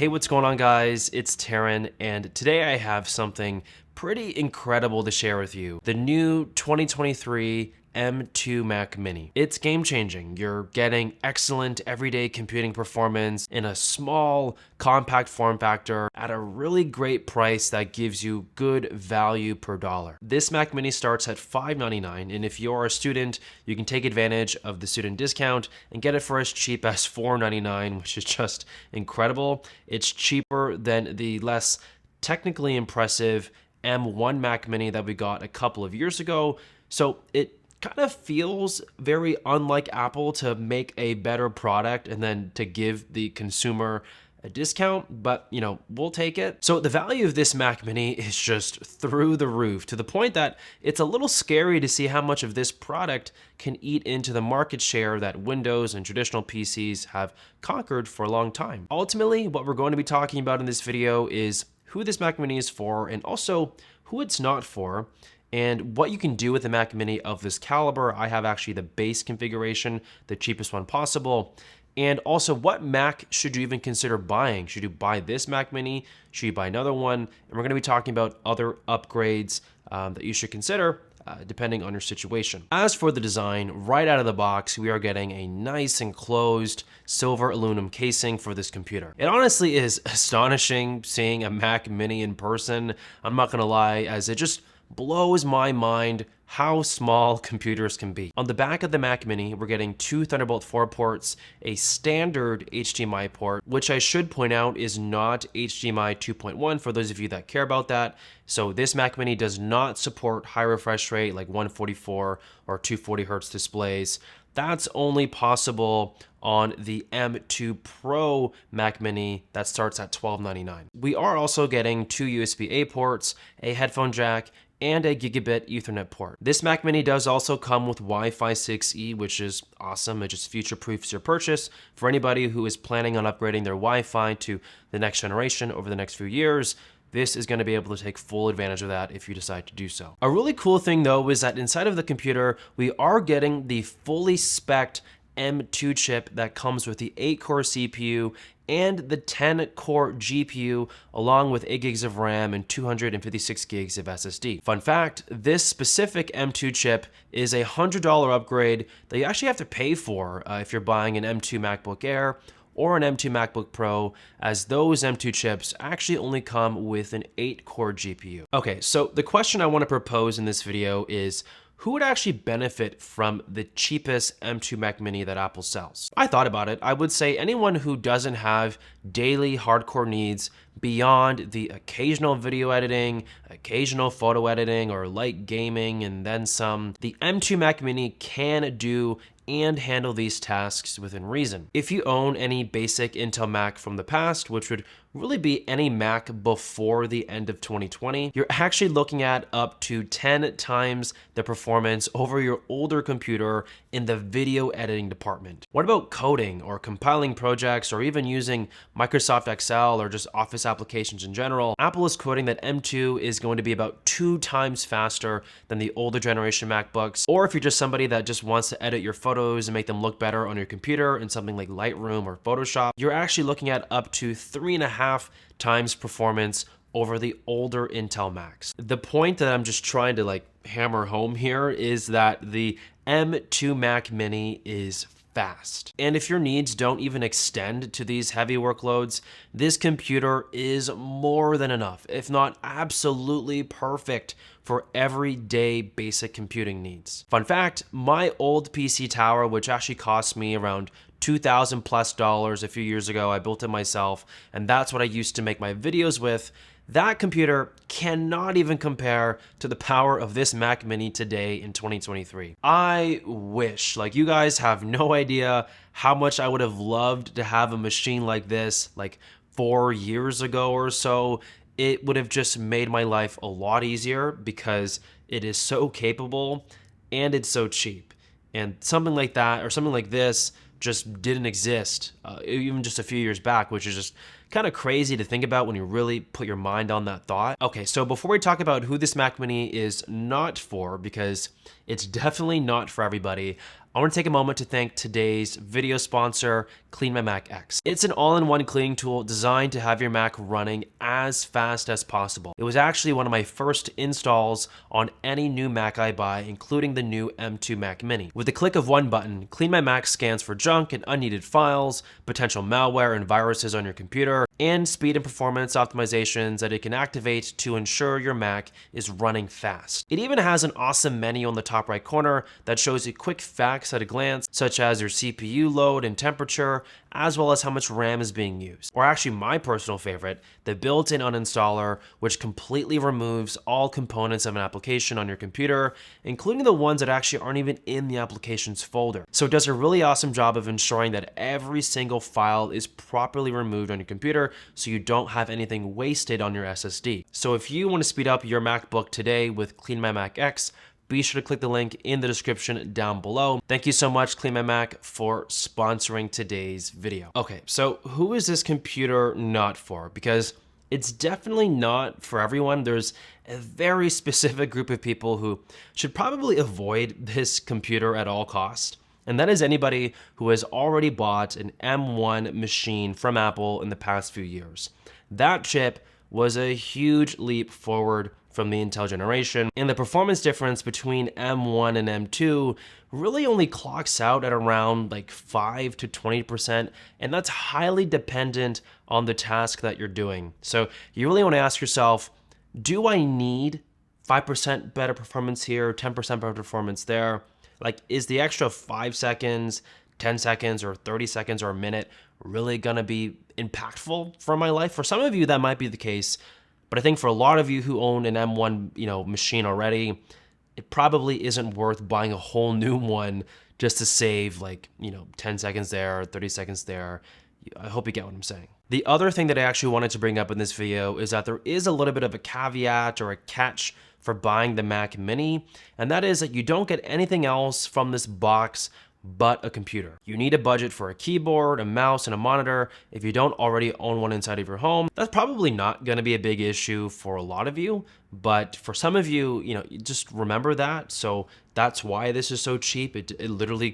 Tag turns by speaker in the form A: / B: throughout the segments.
A: Hey, what's going on, guys? It's Taryn, and today I have something pretty incredible to share with you. The new 2023 M2 Mac Mini. It's game changing. You're getting excellent everyday computing performance in a small, compact form factor at a really great price that gives you good value per dollar. This Mac Mini starts at $599, and if you're a student, you can take advantage of the student discount and get it for as cheap as $499, which is just incredible. It's cheaper than the less technically impressive M1 Mac Mini that we got a couple of years ago. So it kind of feels very unlike Apple to make a better product and then to give the consumer a discount, but we'll take it. So the value of this Mac Mini is just through the roof, to the point that it's a little scary to see how much of this product can eat into the market share that Windows and traditional PCs have conquered for a long time. Ultimately, what we're going to be talking about in this video is who this Mac Mini is for, and also who it's not for, and what you can do with a Mac Mini of this caliber. I have actually the base configuration, the cheapest one possible. And also, what Mac should you even consider buying? Should you buy this Mac Mini? Should you buy another one? And we're going to be talking about other upgrades that you should consider depending on your situation. As for the design, right out of the box, we are getting a nice enclosed silver aluminum casing for this computer. It honestly is astonishing seeing a Mac Mini in person. I'm not going to lie, as it just blows my mind how small computers can be. On the back of the Mac Mini, we're getting two Thunderbolt 4 ports, a standard HDMI port, which I should point out is not HDMI 2.1 for those of you that care about that. So this Mac Mini does not support high refresh rate like 144 or 240 hertz displays. That's only possible on the M2 Pro Mac Mini that starts at $1299. We are also getting two USB-A ports, a headphone jack, and a gigabit Ethernet port. This Mac Mini does also come with Wi-Fi 6E, which is awesome. It just future-proofs your purchase for anybody who is planning on upgrading their Wi-Fi to the next generation over the next few years. This is going to be able to take full advantage of that if you decide to do so. A really cool thing though is that inside of the computer, we are getting the fully spec'd M2 chip that comes with the 8-core CPU and the 10-core GPU, along with 8 gigs of RAM and 256 gigs of SSD. Fun fact, this specific M2 chip is a $100 upgrade that you actually have to pay for if you're buying an M2 MacBook Air or an M2 MacBook Pro, as those M2 chips actually only come with an 8-core GPU. Okay, so the question I want to propose in this video is, who would actually benefit from the cheapest M2 Mac Mini that Apple sells? I thought about it. I would say anyone who doesn't have daily hardcore needs beyond the occasional video editing, occasional photo editing, or light gaming, and then some. The M2 Mac Mini can do and handle these tasks within reason. If you own any basic Intel Mac from the past, which would really be any Mac before the end of 2020, you're actually looking at up to 10 times the performance over your older computer in the video editing department. What about coding or compiling projects or even using Microsoft Excel or just Office applications in general? Apple is quoting that M2 is going to be about 2 times faster than the older generation MacBooks. Or if you're just somebody that just wants to edit your photos and make them look better on your computer in something like Lightroom or Photoshop, you're actually looking at up to 3.5 times performance over the older Intel Macs. The point that I'm just trying to hammer home here is that the M2 Mac Mini is fast. And if your needs don't even extend to these heavy workloads, this computer is more than enough, if not absolutely perfect for everyday basic computing needs. Fun fact, my old PC tower, which actually cost me around $2,000+ a few years ago, I built it myself, and that's what I used to make my videos with. That computer cannot even compare to the power of this Mac Mini today in 2023. I wish, you guys have no idea how much I would have loved to have a machine like this 4 years ago or so. It would have just made my life a lot easier because it is so capable and it's so cheap. And something like that or something like this just didn't exist even just a few years back, which is just kind of crazy to think about when you really put your mind on that thought. Okay, so before we talk about who this Mac Mini is not for, because it's definitely not for everybody, I want to take a moment to thank today's video sponsor, Clean My Mac X. It's an all-in-one cleaning tool designed to have your Mac running as fast as possible. It was actually one of my first installs on any new Mac I buy, including the new M2 Mac Mini. With the click of one button, Clean My Mac scans for junk and unneeded files, potential malware and viruses on your computer, and speed and performance optimizations that it can activate to ensure your Mac is running fast. It even has an awesome menu on the top right corner that shows you quick facts at a glance, such as your CPU load and temperature, as well as how much RAM is being used. Or actually my personal favorite, the built-in uninstaller, which completely removes all components of an application on your computer, including the ones that actually aren't even in the applications folder. So it does a really awesome job of ensuring that every single file is properly removed on your computer so you don't have anything wasted on your SSD. So if you want to speed up your MacBook today with Clean My Mac X, be sure to click the link in the description down below. Thank you so much, Clean My Mac, for sponsoring today's video. Okay, so who is this computer not for? Because it's definitely not for everyone. There's a very specific group of people who should probably avoid this computer at all costs. And that is anybody who has already bought an M1 machine from Apple in the past few years. That chip was a huge leap forward from the Intel generation, and the performance difference between M1 and M2 really only clocks out at around like 5 to 20%, and that's highly dependent on the task that you're doing. So you really want to ask yourself, do I need 5% better performance here, 10% better performance there? Like, is the extra 5 seconds, 10 seconds, or 30 seconds, or a minute really gonna be impactful for my life? For some of you, that might be the case. But I think for a lot of you who own an M1, machine already, it probably isn't worth buying a whole new one just to save 10 seconds there, 30 seconds there. I hope you get what I'm saying. The other thing that I actually wanted to bring up in this video is that there is a little bit of a caveat or a catch for buying the Mac Mini, and that is that you don't get anything else from this box but a computer. You need a budget for a keyboard, a mouse, and a monitor. If you don't already own one inside of your home, that's probably not gonna be a big issue for a lot of you, but for some of you, you just remember that. So that's why this is so cheap. It literally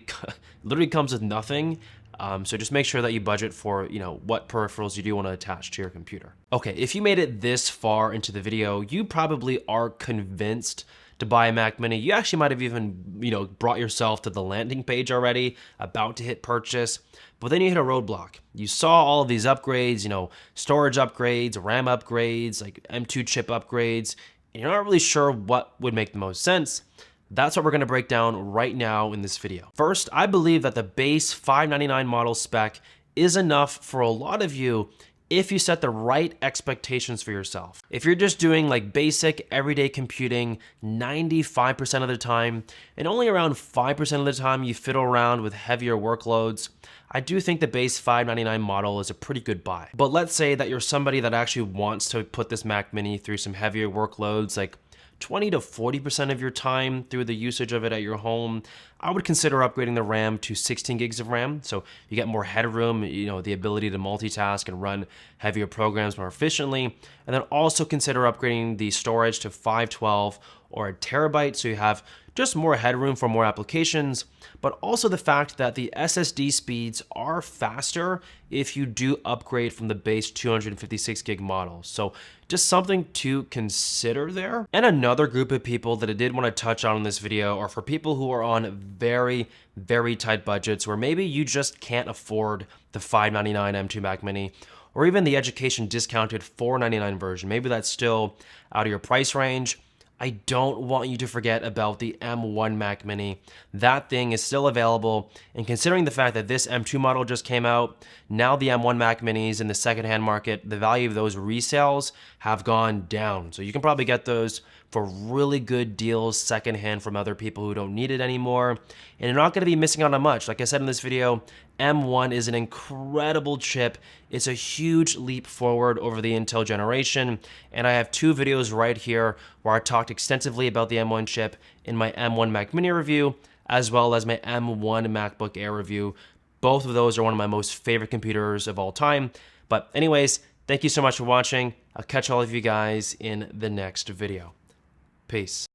A: comes with nothing. So just make sure that you budget for, what peripherals you do want to attach to your computer. Okay, if you made it this far into the video, you probably are convinced to buy a Mac Mini. You actually might have even, brought yourself to the landing page already, about to hit purchase, but then you hit a roadblock. You saw all of these upgrades, storage upgrades, RAM upgrades, like M2 chip upgrades, and you're not really sure what would make the most sense. That's what we're gonna break down right now in this video. First, I believe that the base $599 model spec is enough for a lot of you if you set the right expectations for yourself. If you're just doing like basic everyday computing 95% of the time, and only around 5% of the time you fiddle around with heavier workloads, I do think the base $599 model is a pretty good buy. But let's say that you're somebody that actually wants to put this Mac Mini through some heavier workloads, like 20 to 40% of your time through the usage of it at your home. I would consider upgrading the RAM to 16 gigs of RAM, so you get more headroom, the ability to multitask and run heavier programs more efficiently. And then also consider upgrading the storage to 512 or a terabyte, so you have just more headroom for more applications, but also the fact that the SSD speeds are faster if you do upgrade from the base 256 gig model. So just something to consider there. And another group of people that I did want to touch on in this video are for people who are on very, very tight budgets, where maybe you just can't afford the $599 M2 Mac Mini, or even the education discounted $499 version. Maybe that's still out of your price range. I don't want you to forget about the M1 Mac Mini. That thing is still available, and considering the fact that this M2 model just came out, now the M1 Mac Minis in the secondhand market, the value of those resales have gone down. So you can probably get those for really good deals secondhand from other people who don't need it anymore. And you're not gonna be missing out on much. Like I said in this video, M1 is an incredible chip. It's a huge leap forward over the Intel generation. And I have two videos right here where I talked extensively about the M1 chip in my M1 Mac Mini review, as well as my M1 MacBook Air review. Both of those are one of my most favorite computers of all time. But anyways, thank you so much for watching. I'll catch all of you guys in the next video. Peace.